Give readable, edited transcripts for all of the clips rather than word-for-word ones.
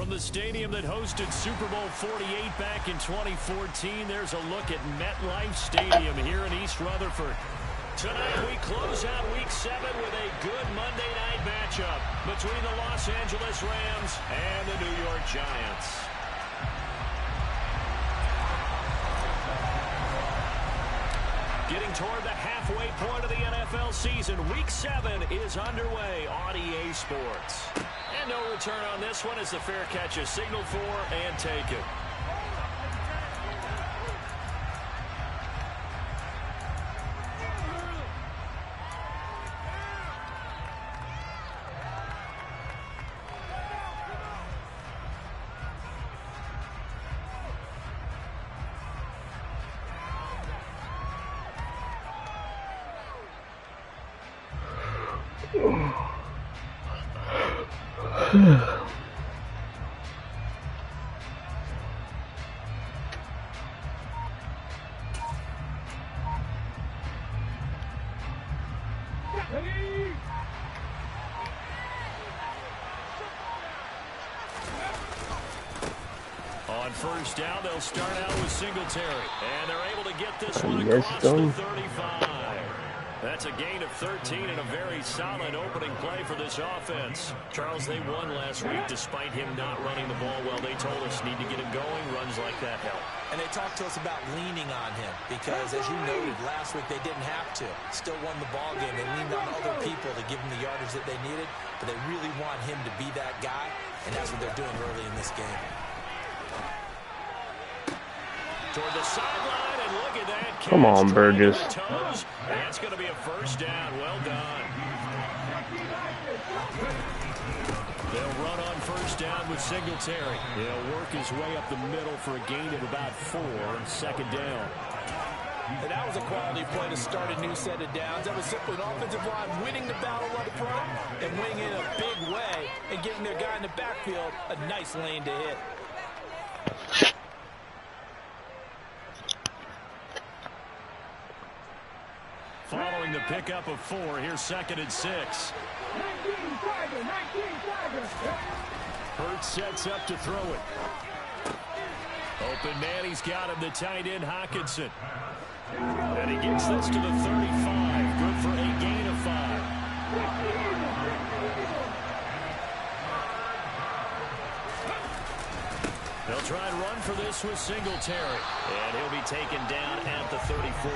From the stadium that hosted Super Bowl 48 back in 2014, there's a look at MetLife Stadium here in East Rutherford. Tonight we close out Week 7 with a good Monday night matchup between the Los Angeles Rams and the New York Giants. Getting toward the halfway point of the NFL season, Week 7 is underway on EA Sports. And no return on this one as the fair catch is signaled for and taken. On first down, they'll start out with Singletary, and they're able to get this one across the 35. That's a gain of 13 and a very solid opening play for this offense. Charles, they won last week despite him not running the ball well. They told us need to get him going. Runs like that help. And they talked to us about leaning on him because, as you noted, last week they didn't have to. Still won the ball game. They leaned on other people to give them the yardage that they needed, but they really want him to be that guy, and that's what they're doing early in this game. Toward the sideline, and look at that catch. Come on, Burgess. That's going to be a first down. Well done. They'll run on first down with Singletary. He'll work his way up the middle for a gain of about 4, second down. And that was a quality play to start a new set of downs. That was simply an offensive line winning the battle up front and winning in a big way and giving their guy in the backfield a nice lane to hit. Following the pickup of 4, here's 2nd and 6. Hurts sets up to throw it. Open man, he's got him, the tight end Hockenson. And he gets this to the 35. Good for a gain of 5. They'll try and run for this with Singletary. And he'll be taken down at the 34.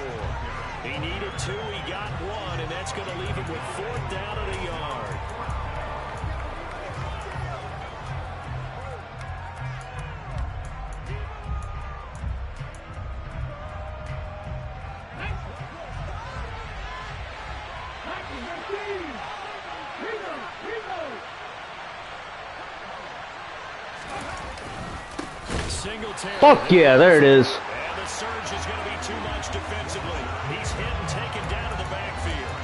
He needed 2, he got 1, and that's going to leave him with 4th down and a yard. Singletary. Fuck yeah, there it is. And the surge is going to be too much defensively. He's hit and taken down to the backfield.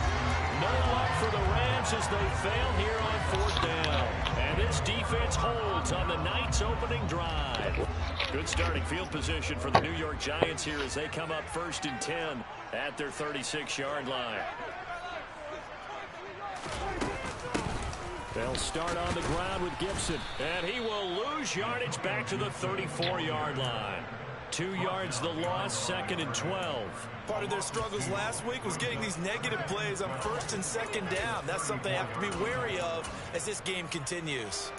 No luck for the Rams as they fail here on 4th down. And this defense holds on the night's opening drive. Good starting field position for the New York Giants here as they come up 1st and 10 at their 36-yard line. They'll start on the ground with Gibson, and he will lose yardage back to the 34-yard line. 2 yards the loss, 2nd and 12. Part of their struggles last week was getting these negative plays on 1st and 2nd down. That's something they have to be wary of as this game continues.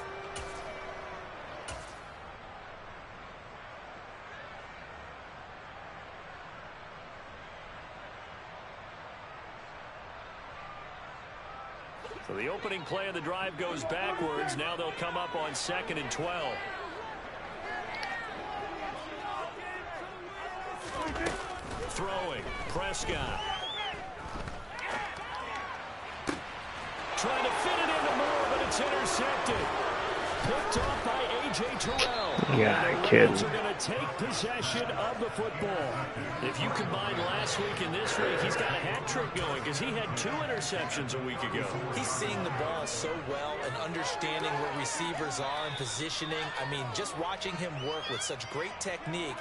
So the opening play of the drive goes backwards. Now they'll come up on 2nd and 12. Throwing, Prescott. Trying to fit it into Moore, but it's intercepted. Picked off by A.J. Terrell. Yeah, kid. Are going to take possession of the football. If you combine last week and this week, he's got a hat trick going because he had 2 interceptions a week ago. He's seeing the ball so well and understanding where receivers are and positioning. I mean, just watching him work with such great technique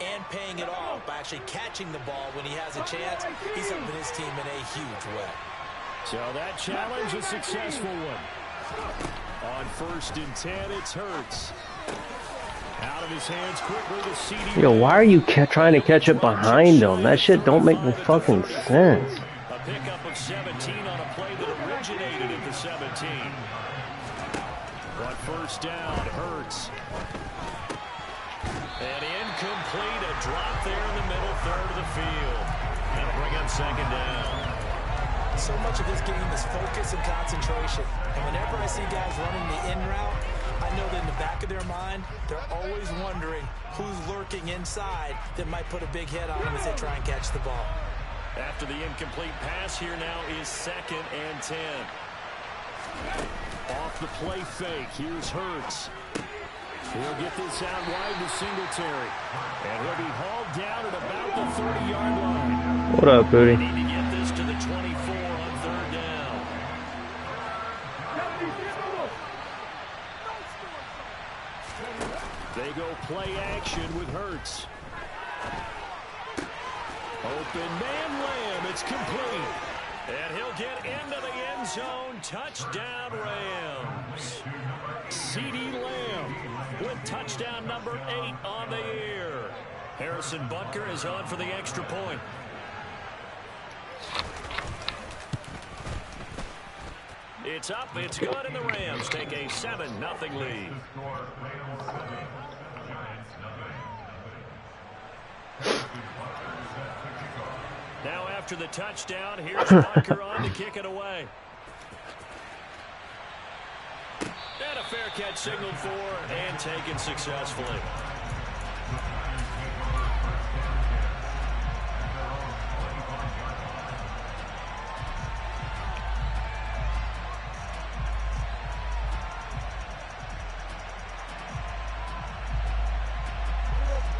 and paying it off by actually catching the ball when he has a chance, he's helping his team in a huge way. So that challenge, a successful one. On 1st and 10, it's Hurts. Out of his hands quickly to CD. Yo, why are you trying to catch it behind him? That shit don't make no fucking sense. A pickup of 17 on a play that originated at the 17. On 1st down, Hurts. And incomplete, a drop there in the middle third of the field. That'll bring up 2nd down. So much of this game is focus and concentration. And whenever I see guys running the in route, I know that in the back of their mind, they're always wondering who's lurking inside that might put a big hit on them as they try and catch the ball. After the incomplete pass, here now is 2nd and 10. Off the play fake, here's Hurts. He'll get this out wide to Singletary. And he'll be hauled down at about the 30-yard line. What up, Booty? Need to get this to the 24 on 3rd down. They go play action with Hurts. Open man Lamb, it's complete. And he'll get into the end zone. Touchdown Rams. CD Lamb with touchdown number 8 on the year. Harrison Butker is on for the extra point. It's up, it's good, and the Rams take a 7-0 lead. Now after the touchdown, here's Butker on to kick it away. And a fair catch signaled for and taken successfully.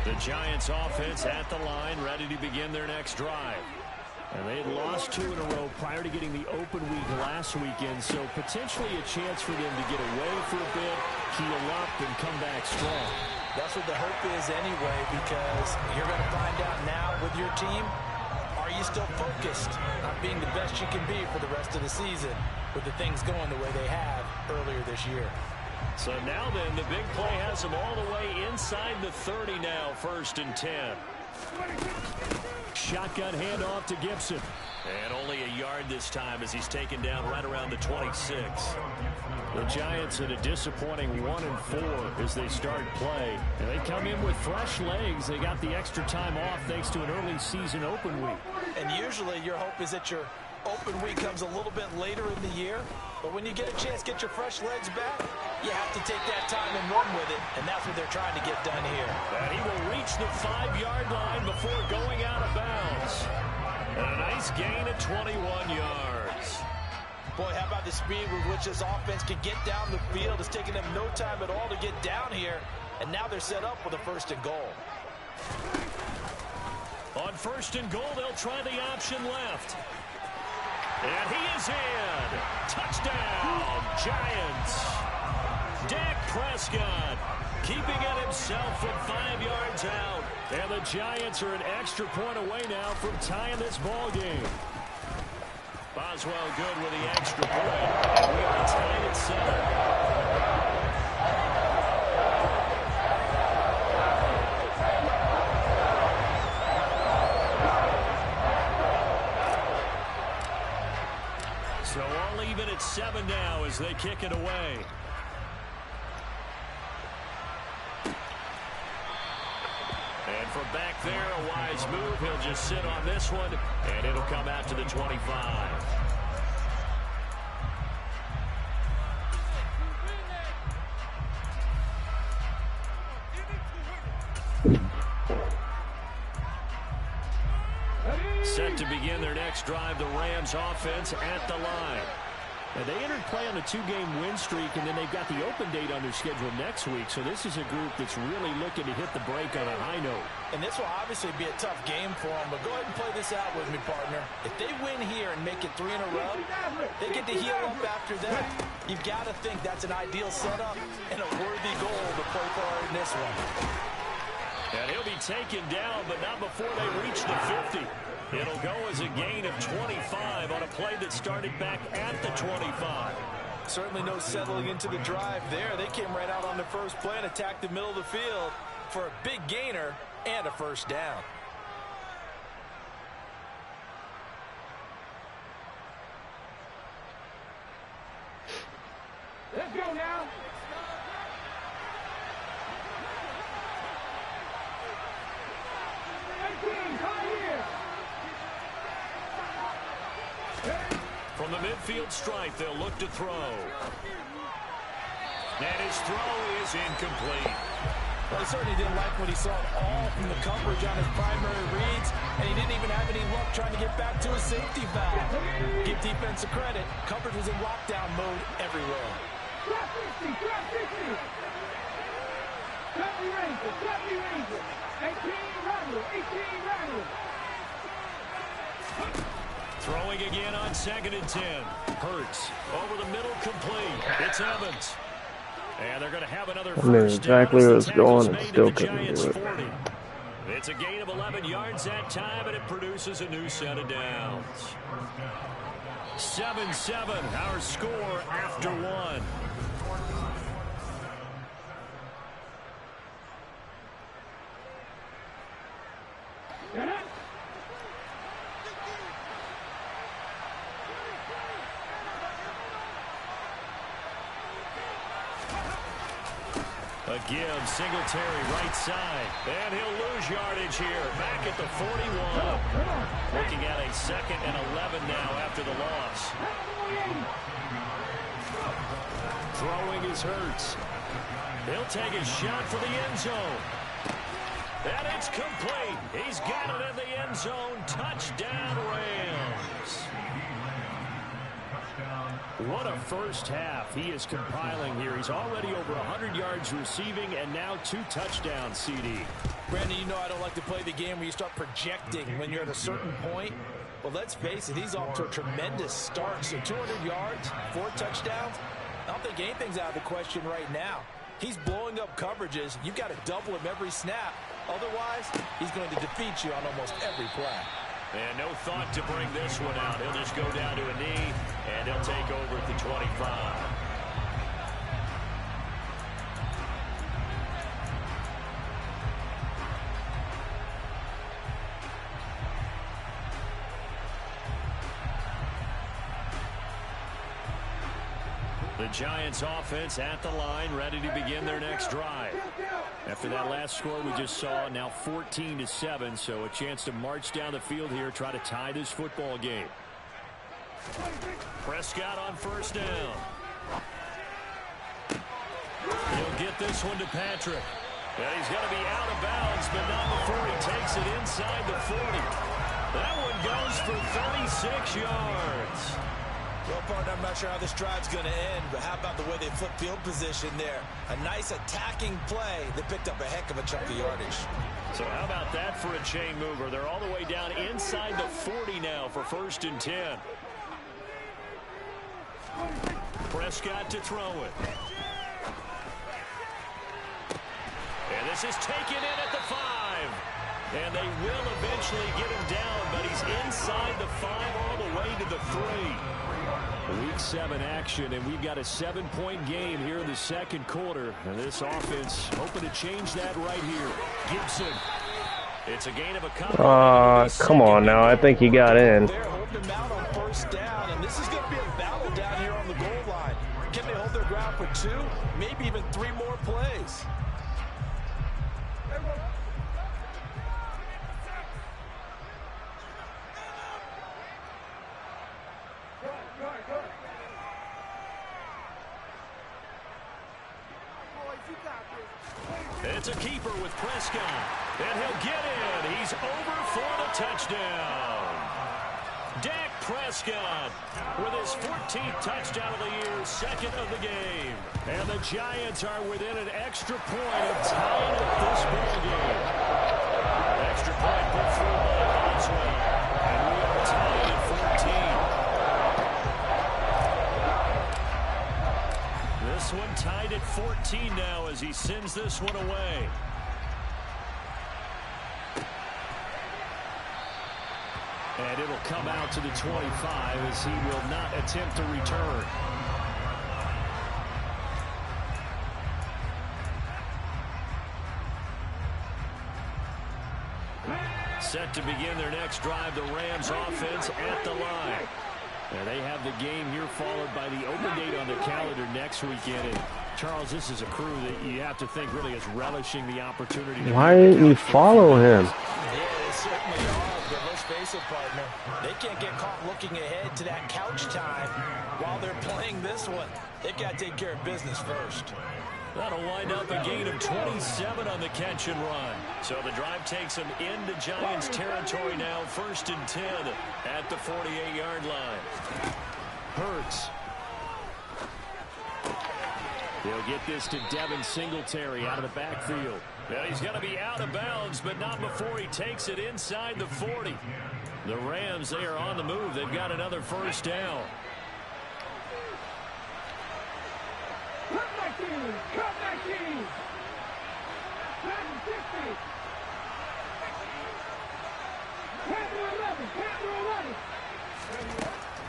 The Giants offense at the line, ready to begin their next drive. And they had lost 2 in a row prior to getting the open week last weekend, so potentially a chance for them to get away for a bit, heal up, and come back strong. That's what the hope is anyway, because you're going to find out now with your team, are you still focused on being the best you can be for the rest of the season with the things going the way they have earlier this year. So now then, the big play has them all the way inside the 30 now, 1st and 10. Shotgun handoff to Gibson. And only a yard this time as he's taken down right around the 26. The Giants in a disappointing 1-4 as they start play. And they come in with fresh legs. They got the extra time off thanks to an early season open week. And usually your hope is that your open week comes a little bit later in the year. But when you get a chance to get your fresh legs back, you have to take that time and run with it. And that's what they're trying to get done here. And he will reach the 5-yard line before going out of bounds. And a nice gain at 21 yards. Boy, how about the speed with which this offense can get down the field? It's taking them no time at all to get down here. And now they're set up with a 1st and goal. On 1st and goal, they'll try the option left. And he is in. Touchdown, Giants. Dak Prescott keeping it himself from 5 yards out. And the Giants are an extra point away now from tying this ball game. Boswell good with the extra point. And we are tied at 7. So all even at 7 now as they kick it away. And from back there, a wise move. He'll just sit on this one, and it'll come out to the 25. Set to begin their next drive, the Rams offense at the line. And they entered play on a 2-game win streak, and then they've got the open date on their schedule next week. So this is a group that's really looking to hit the break on a high note. And this will obviously be a tough game for them, but go ahead and play this out with me, partner. If they win here and make it 3 in a row, they get to heal up after that. You've got to think that's an ideal setup and a worthy goal to play for in this one. And he'll be taken down, but not before they reach the 50. It'll go as a gain of 25 on a play that started back at the 25. Certainly no settling into the drive there. They came right out on the first play and attacked the middle of the field for a big gainer and a first down. Let's go now. From the midfield stripe, they'll look to throw. And his throw is incomplete. Well, he certainly didn't like what he saw all from the coverage on his primary reads, and he didn't even have any luck trying to get back to his safety valve. Give defense a credit. Coverage was in lockdown mode everywhere. Drop 60, drop 60. Drop the Ranger. 18 Randall. Throwing again on 2nd and 10. Hurts over the middle, complete. It's Evans. And they're going to have another first I knew exactly where it was going and still couldn't do it. 40. It's a gain of 11 yards that time, and it produces a new set of downs. 7-7, our score after one. Again, Singletary right side. And he'll lose yardage here. Back at the 41. Looking at a 2nd and 11 now after the loss. Throwing is Hurts. He'll take a shot for the end zone. And it's complete. He's got it in the end zone. Touchdown, Rams. What a first half he is compiling here. He's already over 100 yards receiving and now 2 touchdowns, CD. Brandon, you know I don't like to play the game where you start projecting when you're at a certain point. Well, let's face it, he's off to a tremendous start. So 200 yards, 4 touchdowns. I don't think anything's out of the question right now. He's blowing up coverages. You've got to double him every snap. Otherwise, he's going to defeat you on almost every play. And no thought to bring this one out. He'll just go down to a knee, and he'll take over at the 25. The Giants offense at the line, ready to begin their next drive. After that last score we just saw, now 14-7, so a chance to march down the field here, try to tie this football game. Prescott on first down. He'll get this one to Patrick. And he's going to be out of bounds, but not before he takes it inside the 40. That one goes for 36 yards. Well, partner, I'm not sure how this drive's going to end, but how about the way they flip field position there? A nice attacking play that picked up a heck of a chunk of yardage. So how about that for a chain mover? They're all the way down inside the 40 now for 1st and 10. Prescott to throw it. And this is taken in at the 5. And they will eventually get him down, but he's inside the 5 all the way to the 3. Week 7 action, and we've got a 7-point game here in the 2nd quarter. And this offense hoping to change that right here. Gibson. It's a gain of a couple. Come on now. I think he got in. They're holding him out on first down, and this is going to be a battle down here on the goal line. Can they hold their ground for 2, maybe even 3 more plays? It's a keeper with Prescott, and he'll get in. He's over for the touchdown. Dak Prescott with his 14th touchdown of the year, 2nd of the game. And the Giants are within an extra point of tying up this ball game. Extra point put through by Boswell, and we are tied at 14. This one tied at 14 now as he sends this one away. And it'll come out to the 25 as he will not attempt to return. Set to begin their next drive, the Rams offense at the line. And they have the game here followed by the open date on the calendar next weekend. And Charles, this is a crew that you have to think really is relishing the opportunity. Why didn't you follow him? Yeah, they certainly are, but let's face it, partner. They can't get caught looking ahead to that couch time while they're playing this one. They've got to take care of business first. That'll wind up a gain of 27 on the catch and run. So the drive takes them into Giants territory now, 1st and 10 at the 48-yard line. Hurts. They'll get this to Devin Singletary out of the backfield. Well, he's going to be out of bounds, but not before he takes it inside the 40. The Rams, they are on the move. They've got another first down. Come back in! Come back in! 60.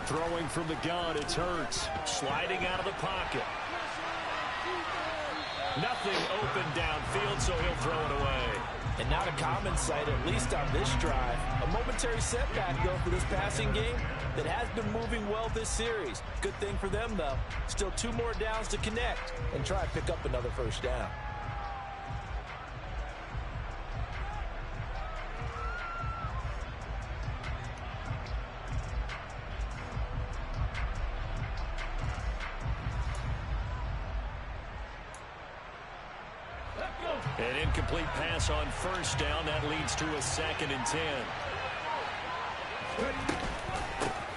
Throwing from the gun, it's Hurts. Sliding out of the pocket. Nothing open downfield, so he'll throw it away. And not a common sight, at least on this drive. A momentary setback, though, for this passing game that has been moving well this series. Good thing for them, though. Still 2 more downs to connect and try to pick up another first down. An incomplete pass on first down. That leads to a 2nd and 10.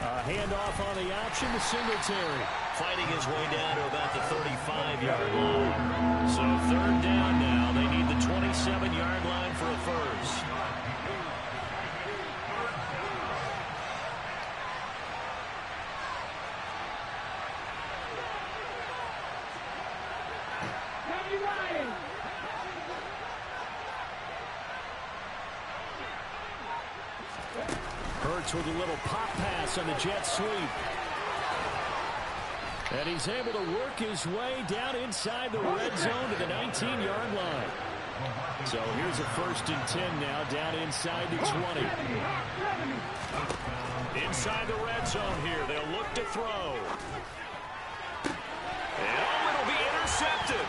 A handoff on the option to Singletary. Fighting his way down to about the 35-yard line. So 3rd down now. They need the 27-yard line for a first. Hurts with a little pop pass on the jet sweep. And he's able to work his way down inside the red zone to the 19-yard line. So here's a 1st and 10 now, down inside the 20. Inside the red zone here, they'll look to throw. And it'll be intercepted.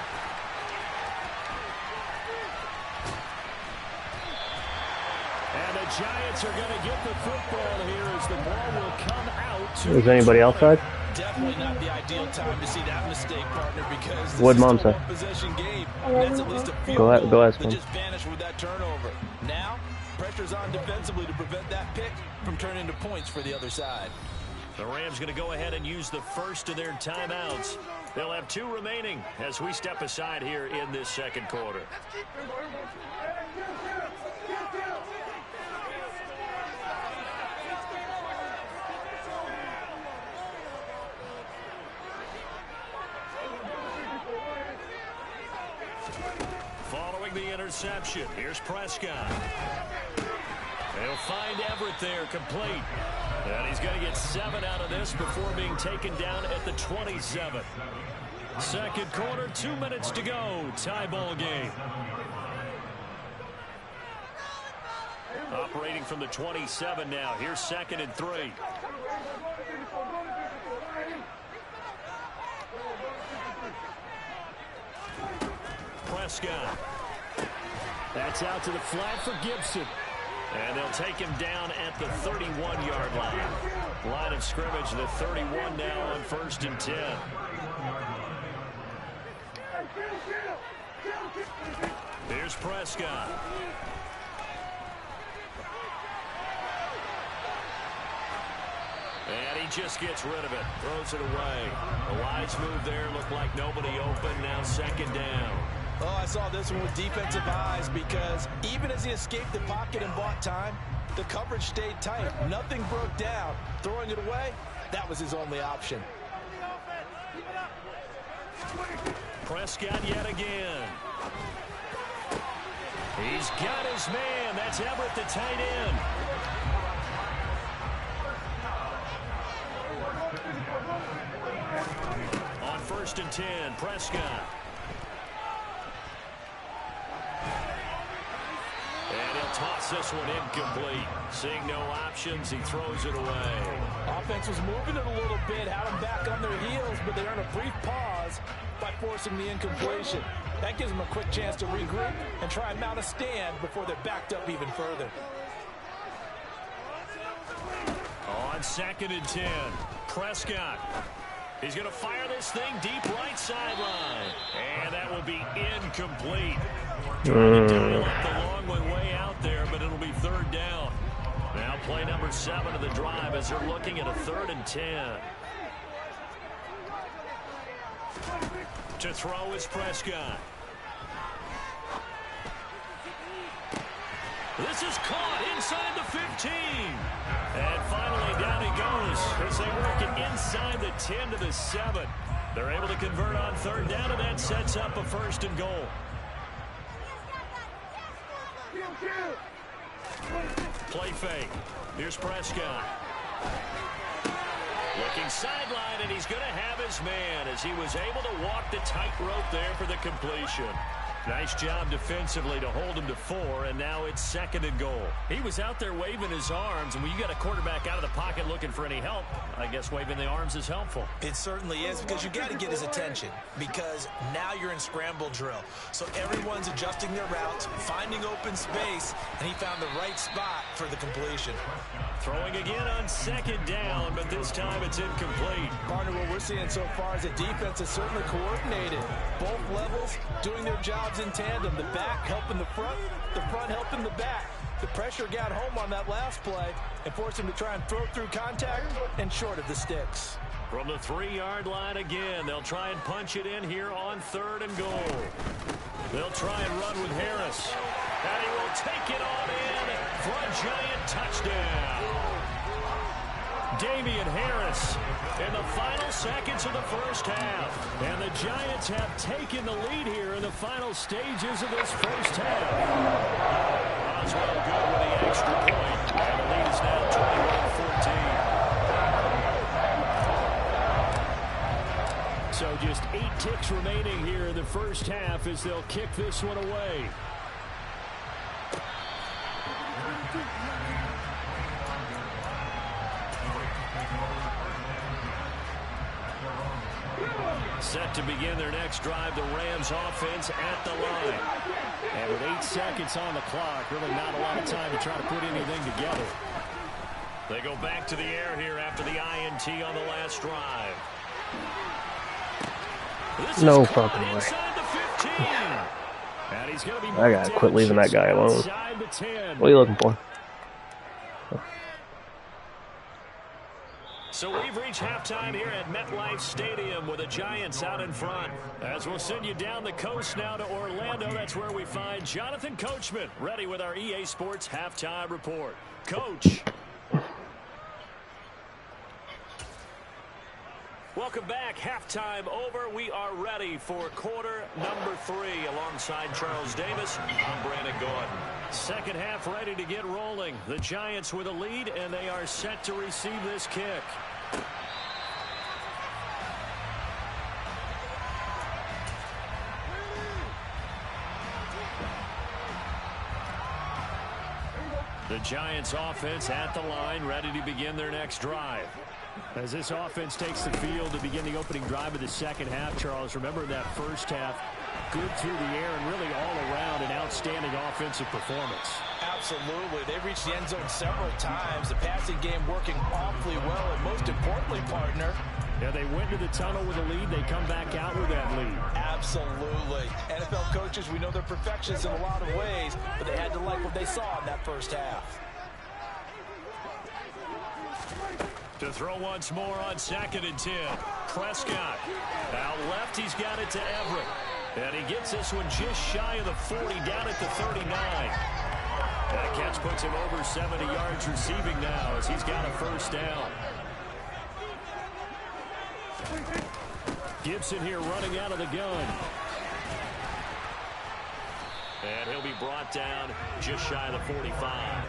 And the Giants are going to get the football here as the ball will come out. Is anybody outside? Definitely not the ideal time to see that mistake, partner, because this What'd is Mom still say? a possession game. That's at least a field Go goal ask that Mom. just vanished with that turnover. Now, pressure's on defensively to prevent that pick from turning into points for the other side. The Rams going to go ahead and use the first of their timeouts. They'll have 2 remaining as we step aside here in this 2nd quarter. Following the interception, here's Prescott. They'll find Everett there, complete. And he's going to get 7 out of this before being taken down at the 27. 2nd quarter, 2 minutes to go. Tie ball game. Operating from the 27 now. Here's 2nd and 3. Prescott. That's out to the flat for Gibson. And they'll take him down at the 31-yard line. Line of scrimmage, the 31 now on 1st and 10. Here's Prescott. And he just gets rid of it. Throws it away. A wise move there. Looked like nobody open. Now 2nd down. Oh, I saw this one with defensive eyes because even as he escaped the pocket and bought time, the coverage stayed tight. Nothing broke down. Throwing it away, that was his only option. Prescott yet again. He's got his man. That's Everett, the tight end. On 1st and 10, Prescott. And he'll They'll toss this one incomplete. Seeing no options, he throws it away. Offense was moving it a little bit, had them back on their heels, but they earned a brief pause by forcing the incompletion. That gives them a quick chance to regroup and try and mount a stand before they're backed up even further. On 2nd and 10, Prescott. He's going to fire this thing deep right sideline. And that will be incomplete. Trying to dial up the long way out there, but it'll be 3rd down. Now play number 7 of the drive as they're looking at a 3rd and 10. To throw is Prescott. This is caught inside the 15. And finally down he goes as they work it inside the 10 to the 7. They're able to convert on 3rd down, and that sets up a 1st and goal. Play fake. Here's Prescott. Looking sideline, and he's going to have his man as he was able to walk the tightrope there for the completion. Nice job defensively to hold him to 4, and now it's 2nd and goal. He was out there waving his arms, and when you got a quarterback out of the pocket looking for any help, I guess waving the arms is helpful. It certainly is, because you got to get his attention, because now you're in scramble drill. So everyone's adjusting their routes, finding open space, and he found the right spot for the completion. Throwing again on 2nd down, but this time it's incomplete. Partner, what we're seeing so far is the defense is certainly coordinated. Both levels doing their jobs in tandem. The back helping the front helping the back. The pressure got home on that last play and forced him to try and throw through contact and short of the sticks. From the 3-yard line again, they'll try and punch it in here on 3rd and goal. They'll try and run with Harris. And he will take it on in for a giant touchdown. Damian Harris in the final seconds of the 1st half. And the Giants have taken the lead here in the final stages of this 1st half. Oswell good with the extra point. And the lead is now 21-14. So just 8 ticks remaining here in the 1st half as they'll kick this one away. Set to begin their next drive, the Rams offense at the line. And with 8 seconds on the clock, really not a lot of time to try to put anything together. They go back to the air here after the INT on the last drive. This no is fucking way. inside the 15. And he's gonna be I gotta quit leaving that guy alone. inside the 10. What are you looking for? So we've reached halftime here at MetLife Stadium with the Giants out in front. As we'll send you down the coast now to Orlando, that's where we find Jonathan Coachman ready with our EA Sports halftime report. Coach. Welcome back. Halftime over. We are ready for quarter number 3 alongside Charles Davis. I'm Brandon Gordon. Second half ready to get rolling. The Giants with a lead, and they are set to receive this kick. The Giants offense at the line, ready to begin their next drive. As this offense takes the field to begin the opening drive of the second half, Charles, remember that first half, good through the air and really all around an outstanding offensive performance. Absolutely. They reached the end zone several times. The passing game working awfully well, and most importantly, partner, yeah, they went to the tunnel with a lead. They come back out with that lead. Absolutely. NFL coaches, we know they're perfectionists in a lot of ways, but they had to like what they saw in that first half. To throw once more on 2nd and 10. Prescott. Out left, he's got it to Everett. And he gets this one just shy of the 40, down at the 39. That catch puts him over 70 yards receiving now as he's got a first down. Gibson here running out of the gun. And he'll be brought down just shy of the 45.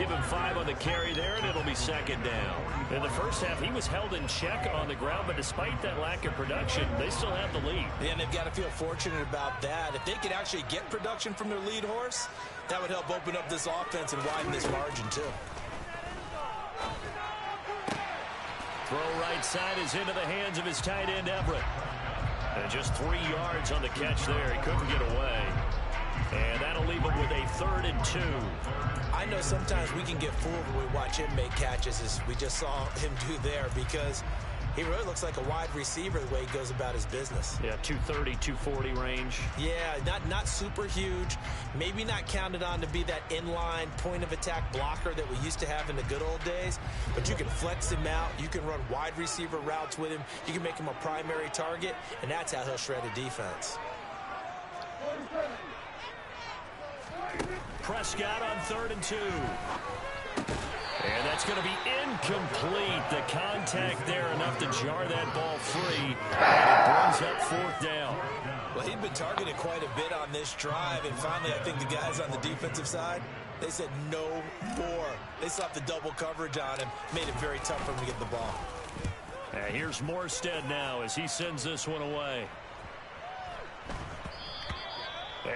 Give him 5 on the carry there, and it'll be second down. In the first half, he was held in check on the ground, but despite that lack of production, they still have the lead. Yeah, and they've got to feel fortunate about that. If they could actually get production from their lead horse, that would help open up this offense and widen this margin, too. Throw right side is into the hands of his tight end, Everett. And just 3 yards on the catch there. He couldn't get away. And that'll leave him with a 3rd and 2. I know sometimes we can get fooled when we watch him make catches, as we just saw him do there, because he really looks like a wide receiver the way he goes about his business. Yeah, 230, 240 range. Yeah, not super huge. Maybe not counted on to be that inline point-of-attack blocker that we used to have in the good old days. But you can flex him out. You can run wide receiver routes with him. You can make him a primary target, and that's how he'll shred a defense. Prescott on 3rd and 2. And that's going to be incomplete. The contact there enough to jar that ball free. And it brings up 4th down. Well, he'd been targeted quite a bit on this drive. And finally, I think the guys on the defensive side, they said no more. They slapped the double coverage on him. Made it very tough for him to get the ball. And here's Morstead now as he sends this one away.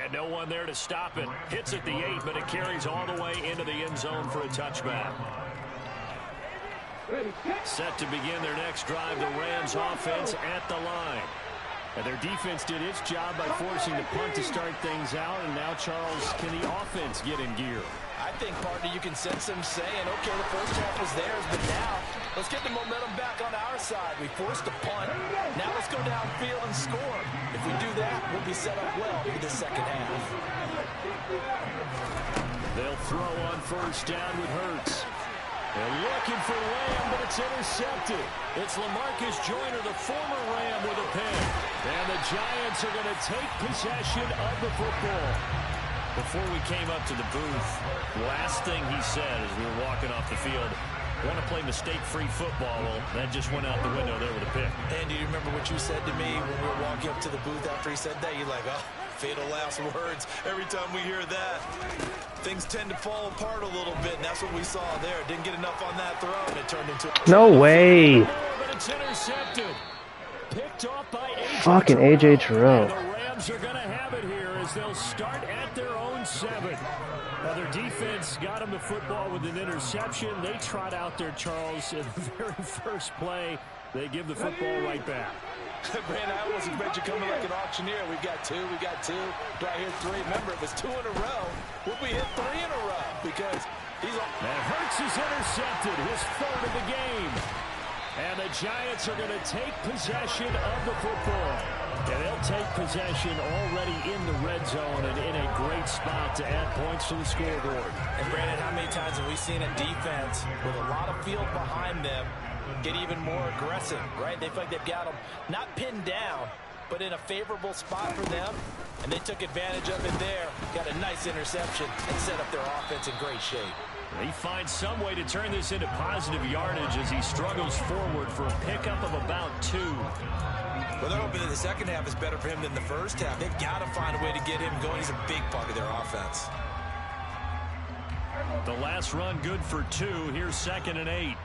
And no one there to stop it. Hits at the 8, but it carries all the way into the end zone for a touchback. Set to begin their next drive, the Rams offense at the line. And their defense did its job by forcing the punt to start things out. And now, Charles, can the offense get in gear? I think, partner, you can sense them saying, okay, the first half was theirs, but now let's get the momentum back on our side. We forced a punt. Now let's go downfield and score. If we do that, we'll be set up well for the second half. They'll throw on 1st down with Hurts. They're looking for Lamb, but it's intercepted. It's LaMarcus Joyner, the former Ram, with a pick. And the Giants are going to take possession of the football. Before we came up to the booth, last thing he said as we were walking off the field, want to play mistake-free football. Well, that just went out the window there with a pick. And do you remember what you said to me when we were walking up to the booth after he said that? You're like, oh, fatal last words. Every time we hear that, things tend to fall apart a little bit, and that's what we saw there. Didn't get enough on that throw, and it turned into... No way. But it's intercepted. Picked off by A.J. Fucking A.J. Terrell. The Rams are going to have it here as they'll start at their own 7. Now, their defense got them the football with an interception. They trot out there, Charles, in the very first play. They give the football right back. Man, I almost expect you coming like an auctioneer. We got 2, we got 2. Do I hear 3? Remember, if it's 2 in a row, we'll be hit 3 in a row because he's on. And Hurts is intercepted, his 3rd of the game. And the Giants are going to take possession of the football. And they'll take possession already in the red zone and in a great spot to add points to the scoreboard. And Brandon, how many times have we seen a defense with a lot of field behind them get even more aggressive, right? They feel like they've got them not pinned down, but in a favorable spot for them. And they took advantage of it there, got a nice interception, and set up their offense in great shape. He finds some way to turn this into positive yardage as he struggles forward for a pickup of about 2. Well, they're hoping that the second half is better for him than the first half. They've got to find a way to get him going. He's a big part of their offense. The last run good for 2. Here's 2nd and 8.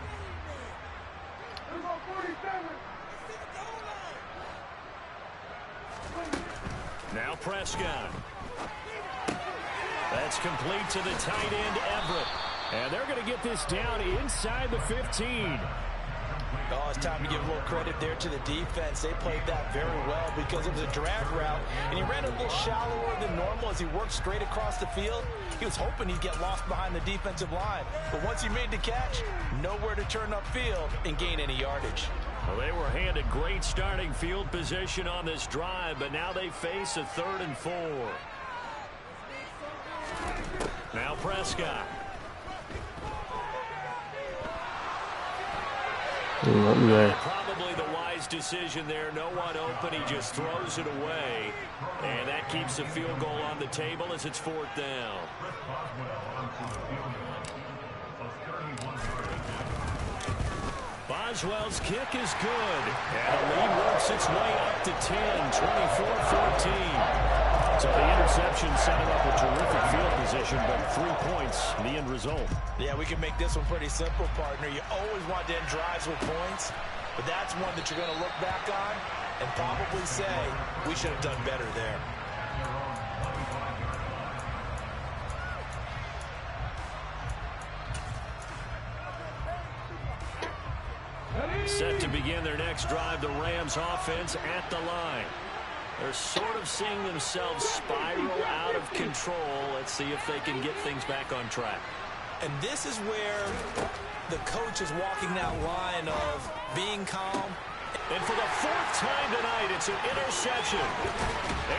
Now Prescott. That's complete to the tight end, Everett. And they're going to get this down inside the 15. Oh, it's time to give a little credit there to the defense. They played that very well because it was a drag route, and he ran a little shallower than normal as he worked straight across the field. He was hoping he'd get lost behind the defensive line, but once he made the catch, nowhere to turn upfield and gain any yardage. Well, they were handed great starting field position on this drive, but now they face a 3rd and 4. Now Prescott. Probably the wise decision there. No one open. He just throws it away. And that keeps the field goal on the table as it's 4th down. Boswell's kick is good. And the lead works its way up to 10, 24-14. So the interception set him up a terrific field position possession, but 3 points, the end result. Yeah, we can make this one pretty simple, partner. You always want to end drives with points, but that's one that you're going to look back on and probably say, we should have done better there. Set to begin their next drive, the Rams offense at the line. They're sort of seeing themselves spiral out of control. Let's see if they can get things back on track. And this is where the coach is walking that line of being calm. And for the 4th time tonight, it's an interception.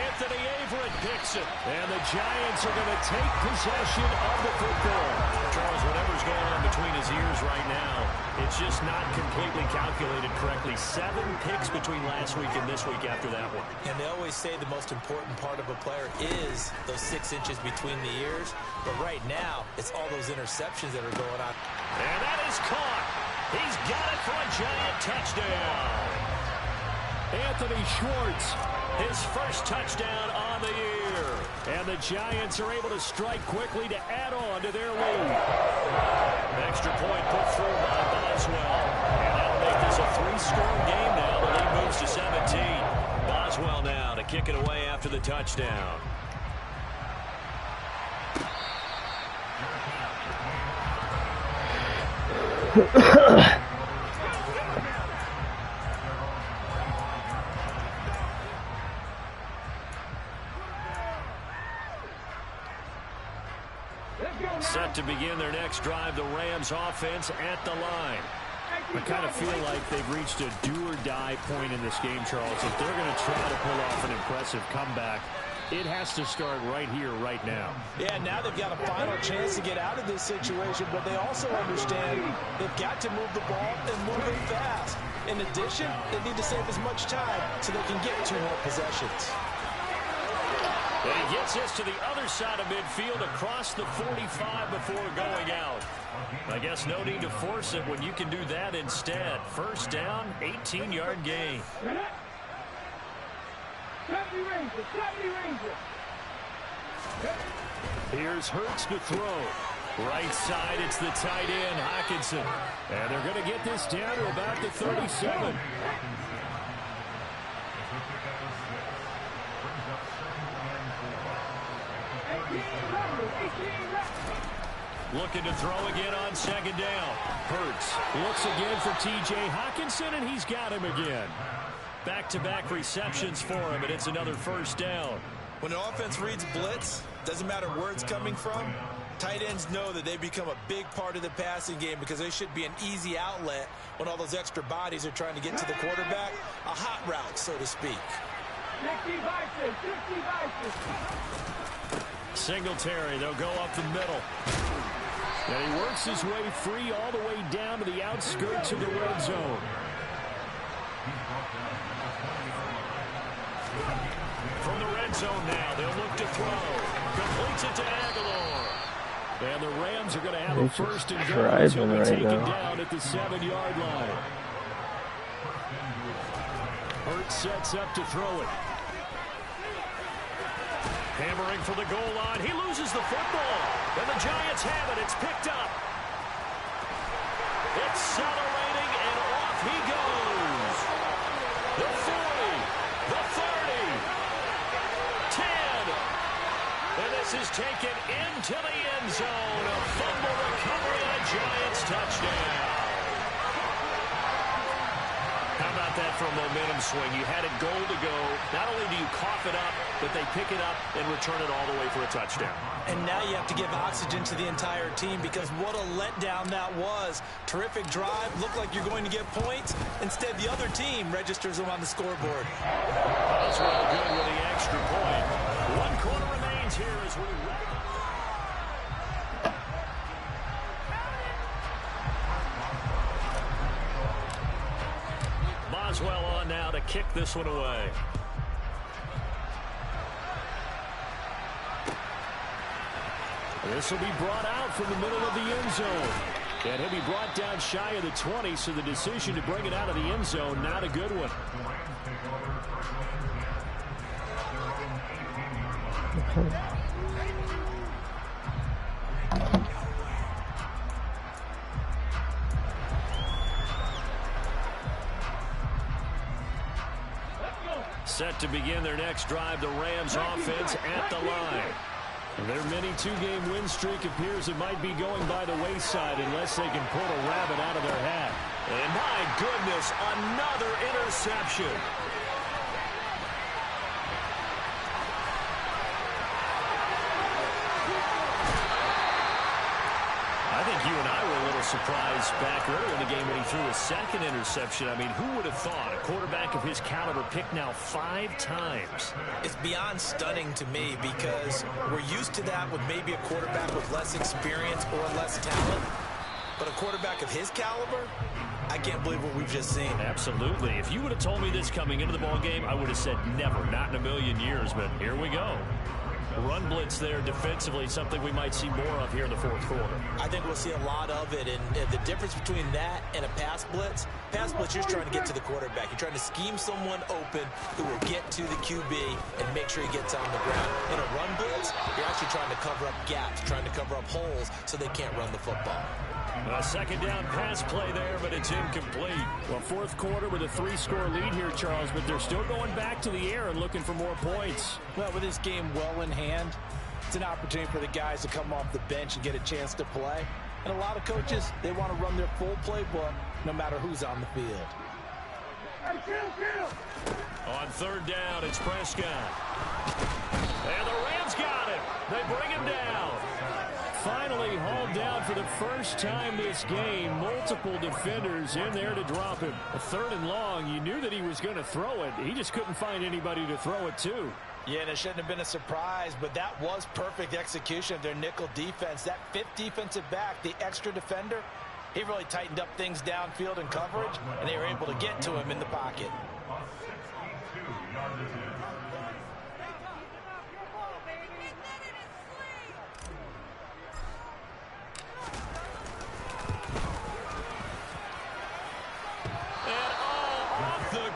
Anthony Averett picks it. And the Giants are going to take possession of the football. Charles, whatever's going on between his ears right now, it's just not completely calculated correctly. 7 picks between last week and this week after that one. And they always say the most important part of a player is those 6 inches between the ears. But right now, it's all those interceptions that are going on. And that is caught. He's got it for a Giant touchdown. Anthony Schwartz, his first touchdown on the year. And the Giants are able to strike quickly to add on to their lead. Extra point put forward by Boswell. And that'll make this a 3-score game now. The lead moves to 17. Boswell now to kick it away after the touchdown. Set to begin their next drive, the Rams offense at the line. I kind of feel like they've reached a do-or-die point in this game, Charles. If they're going to try to pull off an impressive comeback, it has to start right here, right now. Yeah, now they've got a final chance to get out of this situation, but they also understand they've got to move the ball and move it fast. In addition, they need to save as much time so they can get 2 more possessions. And he gets this to the other side of midfield across the 45 before going out. I guess no need to force it when you can do that instead. First down, 18-yard gain. Here's Hurts to throw. Right side, it's the tight end, Hockenson. And they're going to get this down to about the 37. Looking to throw again on second down. Hurts looks again for T.J. Hockenson, and he's got him again. Back-to-back receptions for him, and it's another first down. When an offense reads blitz, doesn't matter where it's coming from, tight ends know that they become a big part of the passing game because they should be an easy outlet when all those extra bodies are trying to get to the quarterback. A hot route, so to speak. Singletary, they'll go up the middle. And he works his way free all the way down to the outskirts of the red zone. From the red zone now, they'll look to throw. Completes it to Aguilar. And the Rams are going to have a first and goal. He'll be taken down at the 7-yard line. Hurts sets up to throw it. Hammering for the goal line. He loses the football. And the Giants have it. It's picked up. Accelerating, and off he goes. The 40, the 30, 10. And this is taken into the end zone. A fumble recovery and a Giants touchdown. How about that for a momentum swing? You had it goal to go. Not only do you cough it up, but they pick it up and return it all the way for a touchdown. And now you have to give oxygen to the entire team because what a letdown that was. Terrific drive. Looked like you're going to get points. Instead, the other team registers them on the scoreboard. Boswell good with the extra point. 1 quarter remains here as we wrap. Boswell on now to kick this one away. This will be brought out from the middle of the end zone. And he'll be brought down shy of the 20, so the decision to bring it out of the end zone, not a good one. Set to begin their next drive, the Rams offense at the line. Their mini two-game win streak appears it might be going by the wayside unless they can pull a rabbit out of their hat. And my goodness, another interception. I think you and I were a little surprised back earlier in the game when he threw his second interception. I mean, who would have thought a quarterback of his caliber picked now 5 times? It's beyond stunning to me because we're used to that with maybe a quarterback with less experience or less talent. But a quarterback of his caliber, I can't believe what we've just seen. Absolutely. If you would have told me this coming into the ball game, I would have said never, not in a million years. But here we go. Run blitz there defensively, something we might see more of here in the fourth quarter. I think we'll see a lot of it, and the difference between that and a pass blitz, you're trying to get to the quarterback. You're trying to scheme someone open who will get to the QB and make sure he gets on the ground. In a run blitz, you're actually trying to cover up gaps, trying to cover up holes so they can't run the football. A second down pass play there, but it's incomplete. Well, fourth quarter with a 3-score lead here, Charles, but they're still going back to the air and looking for more points. Well, with this game well in hand, it's an opportunity for the guys to come off the bench and get a chance to play. And a lot of coaches, they want to run their full playbook no matter who's on the field. On third down, it's Prescott. And the Rams got it. They bring him down. Finally hauled down for the first time this game. Multiple defenders in there to drop him. A 3rd and long. You knew that he was going to throw it. He just couldn't find anybody to throw it to. Yeah, and it shouldn't have been a surprise, but that was perfect execution of their nickel defense. That 5th defensive back, the extra defender, he really tightened up things downfield in coverage, and they were able to get to him in the pocket.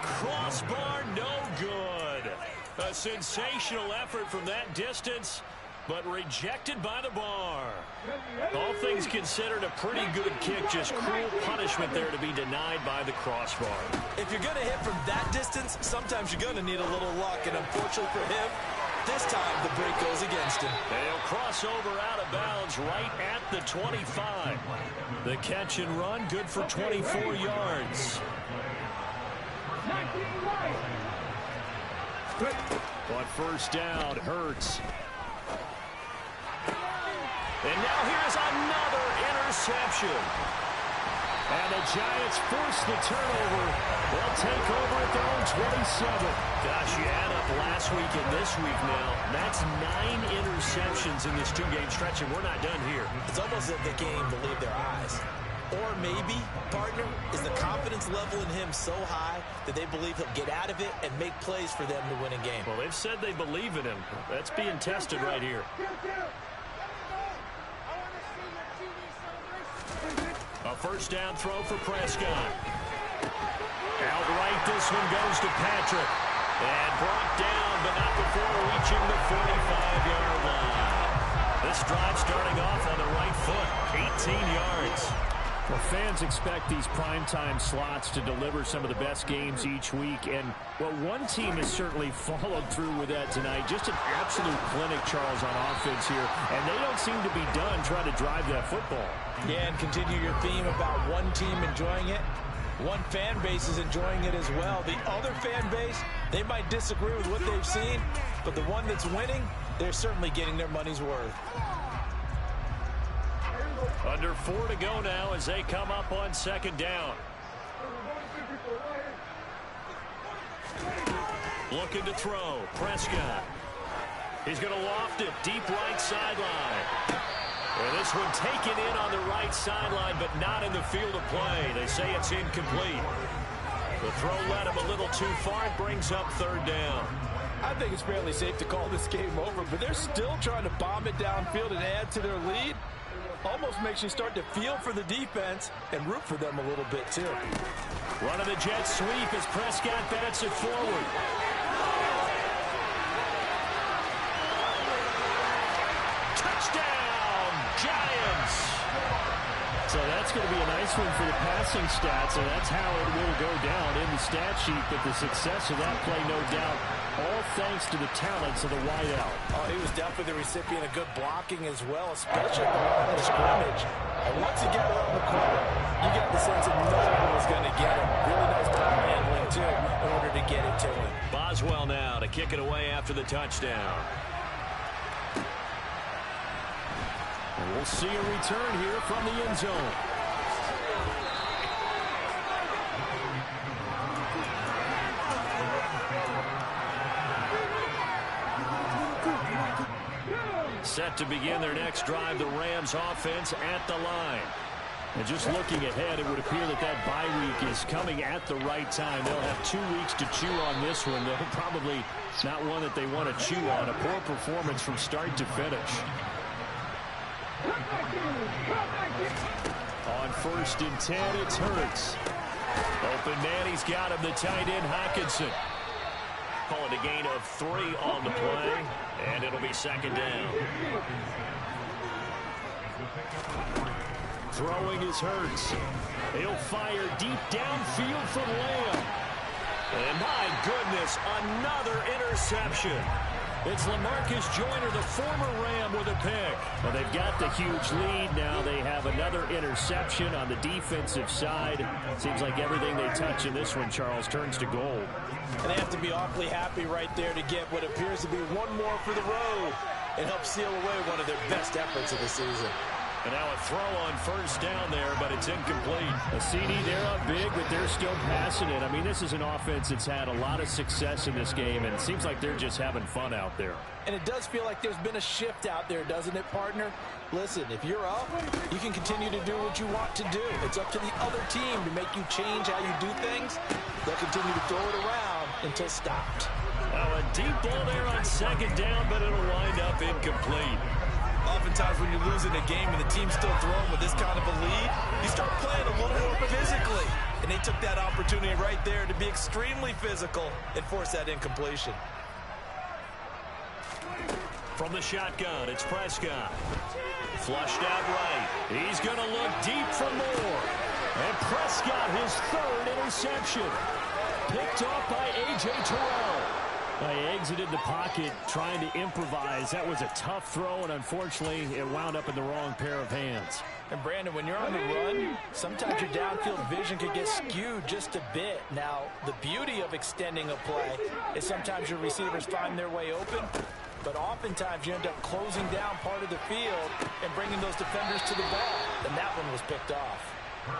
Crossbar, no good. A sensational effort from that distance, but rejected by the bar. All things considered, a pretty good kick, just cruel punishment there to be denied by the crossbar. If you're going to hit from that distance, sometimes you're going to need a little luck, and unfortunately for him, this time the break goes against him. They'll cross over out of bounds right at the 25. The catch and run, good for 24 yards. On first down, Hurts. And now here's another interception. And the Giants force the turnover. They'll take over at their own 27. Gosh, you add up last week and this week now. That's 9 interceptions in this 2-game stretch, and we're not done here. It's almost as if they can't even believe their eyes. Or maybe, partner, is the confidence level in him so high that they believe he'll get out of it and make plays for them to win a game. Well, they've said they believe in him. That's being tested right here. A first down throw for Prescott. Outright, this one goes to Patrick. And brought down, but not before reaching the 45-yard line. This drive starting off on the right foot, 18 yards. Well, fans expect these primetime slots to deliver some of the best games each week. And, well, one team has certainly followed through with that tonight. Just an absolute clinic, Charles, on offense here. And they don't seem to be done trying to drive that football. Yeah, and continue your theme about one team enjoying it. One fan base is enjoying it as well. The other fan base, they might disagree with what they've seen, but the one that's winning, they're certainly getting their money's worth. Under 4 to go now as they come up on second down. Looking to throw. Prescott. He's going to loft it deep right sideline. And this one taken in on the right sideline, but not in the field of play. They say it's incomplete. The throw led him a little too far. It brings up third down. I think it's fairly safe to call this game over, but they're still trying to bomb it downfield and add to their lead. Almost makes you start to feel for the defense and root for them a little bit, too. Run of the jet sweep as Prescott bats it forward. Touchdown, Giants! So that's going to be a nice one for the passing stats, and that's how it will go down in the stat sheet. But the success of that play, no doubt, all thanks to the talents of the wideout. Oh, he was definitely the recipient of good blocking as well, especially at the line of scrimmage. And once he got around the corner, you got the sense that no one was going to get him. Really nice ball handling, too, in order to get it to him. Boswell now to kick it away after the touchdown. And we'll see a return here from the end zone. Set to begin their next drive, the Rams offense at the line. And just looking ahead, it would appear that that bye week is coming at the right time. They'll have 2 weeks to chew on this one. They'll probably not one that they want to chew on. A poor performance from start to finish. On 1st and 10, it's Hurts. Open man, he's got him, the tight end, Hockenson. Call it a gain of 3 on the play, and it'll be 2nd down. Throwing is Hurts. He'll fire deep downfield from Lamb. And my goodness, another interception. It's LaMarcus Joyner, the former Ram, with a pick. Well, they've got the huge lead. Now they have another interception on the defensive side. Seems like everything they touch in this one, Charles, turns to gold. And they have to be awfully happy right there to get what appears to be one more for the road and help seal away one of their best efforts of the season. And now a throw on 1st down there, but it's incomplete. A CD, they're up big, but they're still passing it. I mean, this is an offense that's had a lot of success in this game, and it seems like they're just having fun out there. And it does feel like there's been a shift out there, doesn't it, partner? Listen, if you're up, you can continue to do what you want to do. It's up to the other team to make you change how you do things. They'll continue to throw it around until stopped. Now a deep ball there on 2nd down, but it'll wind up incomplete. Oftentimes when you're losing a game and the team's still throwing with this kind of a lead, you start playing a little more physically. And they took that opportunity right there to be extremely physical and force that incompletion. From the shotgun, it's Prescott. Flushed out right. He's going to look deep for more. And Prescott, his 3rd interception. Picked off by A.J. Terrell. He exited the pocket trying to improvise. That was a tough throw, and unfortunately, it wound up in the wrong pair of hands. And Brandon, when you're on the run, sometimes your downfield vision could get skewed just a bit. Now, the beauty of extending a play is sometimes your receivers find their way open, but oftentimes you end up closing down part of the field and bringing those defenders to the ball. And that one was picked off.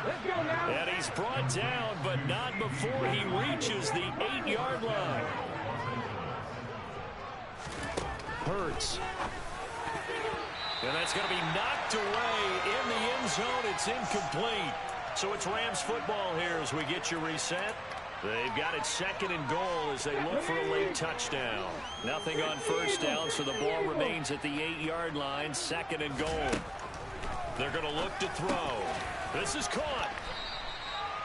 Let's go now. And he's brought down, but not before he reaches the 8-yard line. Hurts. And that's going to be knocked away in the end zone. It's incomplete. So it's Rams football here as we get you reset. They've got it 2nd and goal as they look for a late touchdown. Nothing on 1st down, so the ball remains at the 8-yard line. 2nd and goal. They're going to look to throw. This is caught.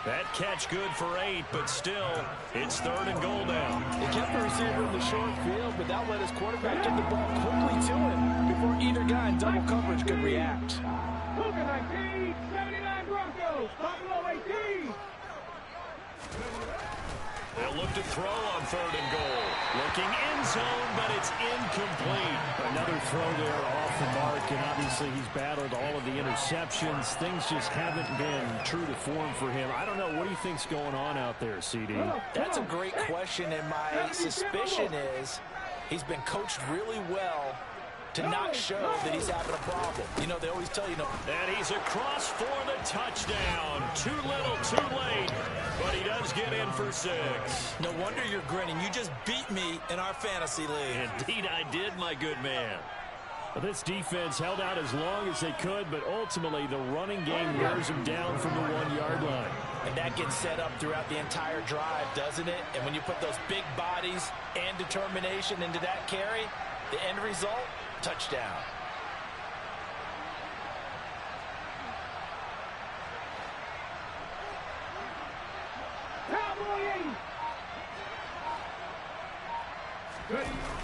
That catch good for 8, but still, it's 3rd and goal now. He kept the receiver in the short field, but that let his quarterback get the ball quickly to him before either guy in double coverage could react. Luka 19, 79 Broncos, Buffalo 18. They'll look to throw on 3rd and goal. Looking end zone, but it's incomplete. Another throw there off the mark, and obviously he's battled all of the interceptions. Things just haven't been true to form for him. I don't know. What do you think's going on out there, CD? That's a great question, and my suspicion is he's been coached really well to not show that he's having a problem. You know, they always tell you, And he's across for the touchdown. Too little, too late. But he does get in for 6. No wonder you're grinning. You just beat me in our fantasy league. Indeed I did, my good man. Well, this defense held out as long as they could, but ultimately the running game wears them down from the 1-yard line. And that gets set up throughout the entire drive, doesn't it? And when you put those big bodies and determination into that carry, the end result, touchdown.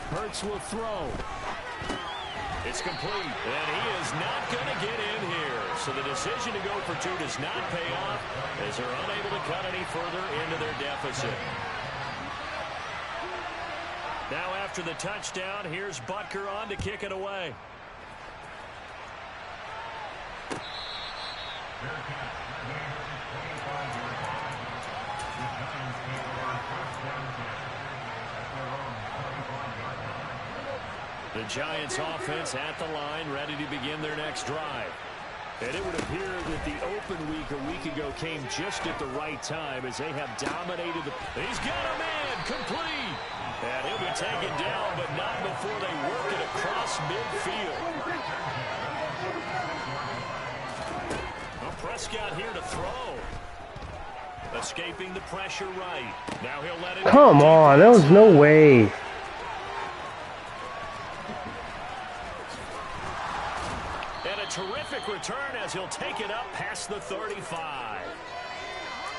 Hurts will throw. It's complete, and he is not going to get in here. So the decision to go for 2 does not pay off as they're unable to cut any further into their deficit. Now after the touchdown, here's Butker on to kick it away. The Giants offense at the line, ready to begin their next drive. And it would appear that the open week a week ago came just at the right time as they have dominated the... He's got a man, complete! And he'll be taken down, but not before they work it across midfield. Well, Prescott here to throw. Escaping the pressure right. Now he'll let it... Come on, there was no way. And a terrific return as he'll take it up past the 35.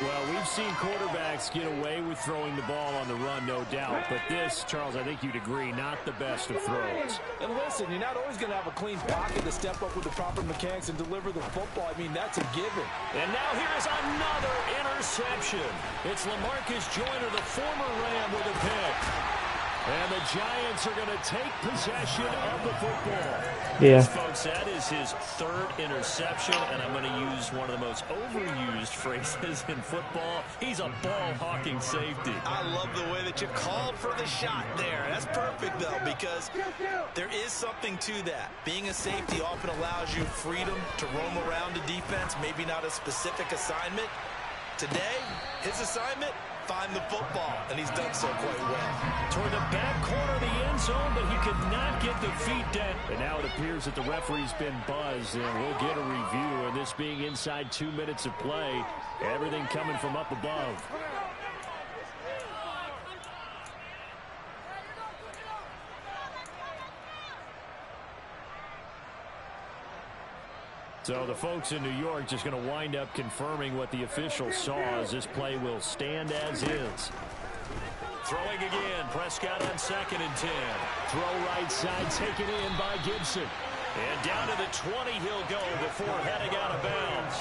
Well, we've seen quarterbacks get away with throwing the ball on the run, no doubt. But this, Charles, I think you'd agree, not the best of throws. And listen, you're not always going to have a clean pocket to step up with the proper mechanics and deliver the football. I mean, that's a given. And now here's another interception. It's LaMarcus Joyner, the former Ram, with a pick. And the Giants are going to take possession of the football. Yeah. Yes, folks, that is his 3rd interception, and I'm going to use one of the most overused phrases in football. He's a ball-hawking safety. I love the way that you called for the shot there. That's perfect, though, because there is something to that. Being a safety often allows you freedom to roam around the defense, maybe not a specific assignment. Today, his assignment, find the football, and he's done so quite well. Toward the back corner of the end zone, but he could not get the feet down. And now it appears that the referee's been buzzed, and we'll get a review. And this being inside 2 minutes of play, everything coming from up above. So the folks in New York just going to wind up confirming what the officials saw as this play will stand as is. Throwing again, Prescott on 2nd and 10. Throw right side, taken in by Gibson. And down to the 20 he'll go before heading out of bounds.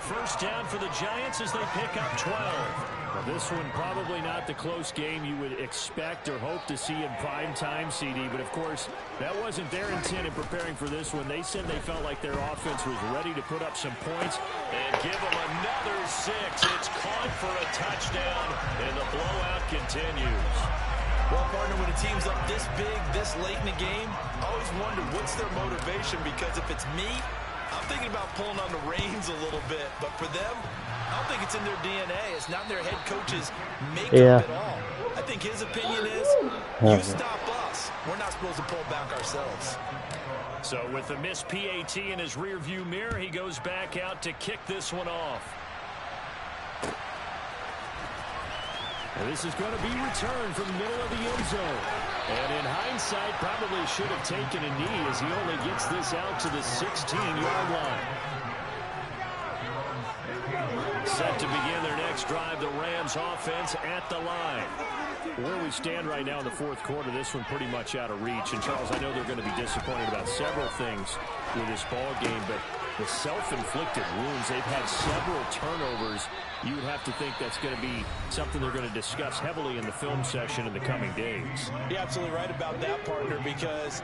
First down for the Giants as they pick up 12. Well, this one probably not the close game you would expect or hope to see in prime time, CD. But, of course, that wasn't their intent in preparing for this one. They said they felt like their offense was ready to put up some points. And give them another 6. It's caught for a touchdown, and the blowout continues. Well, partner, when a team's up this big, this late in the game, I always wonder what's their motivation, because if it's me, I'm thinking about pulling on the reins a little bit. But for them, I don't think it's in their DNA. It's not their head coach's makeup at all. I think his opinion is, you stop us. We're not supposed to pull back ourselves. So with the missed PAT in his rearview mirror, he goes back out to kick this one off. And this is going to be returned from the middle of the end zone. And in hindsight, probably should have taken a knee as he only gets this out to the 16-yard line. Set to begin their next drive, the Rams offense at the line. Where we stand right now in the 4th quarter, this one pretty much out of reach. And, Charles, I know they're going to be disappointed about several things with this ball game, but the self-inflicted wounds, they've had several turnovers. You would have to think that's going to be something they're going to discuss heavily in the film session in the coming days. You're absolutely right about that, partner, because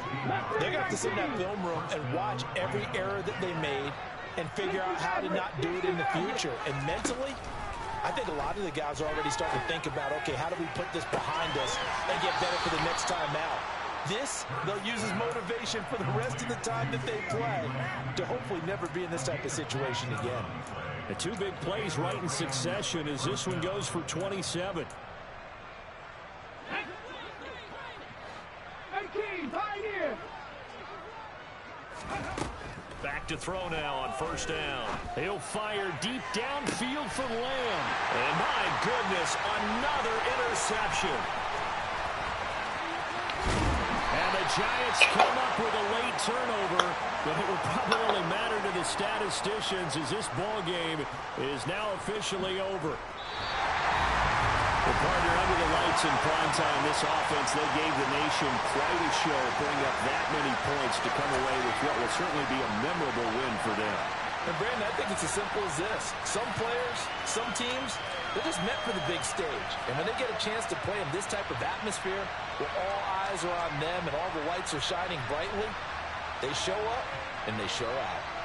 they're going to have to sit in that film room and watch every error that they made and figure out how to not do it in the future. And mentally, I think a lot of the guys are already starting to think about, okay, how do we put this behind us and get better for the next time out? This, they'll use as motivation for the rest of the time that they play to hopefully never be in this type of situation again. The 2 big plays right in succession as this one goes for 27. Back to throw now on 1st down. He'll fire deep downfield for Lamb. And my goodness, another interception. And the Giants come up with a late turnover, but it will probably only matter to the statisticians as this ball game is now officially over. Well, partner, under the lights in primetime, this offense, they gave the nation quite a show, putting up that many points to come away with what will certainly be a memorable win for them. And Brandon, I think it's as simple as this. Some players, some teams, they're just meant for the big stage. And when they get a chance to play in this type of atmosphere, where all eyes are on them and all the lights are shining brightly, they show up and they show out.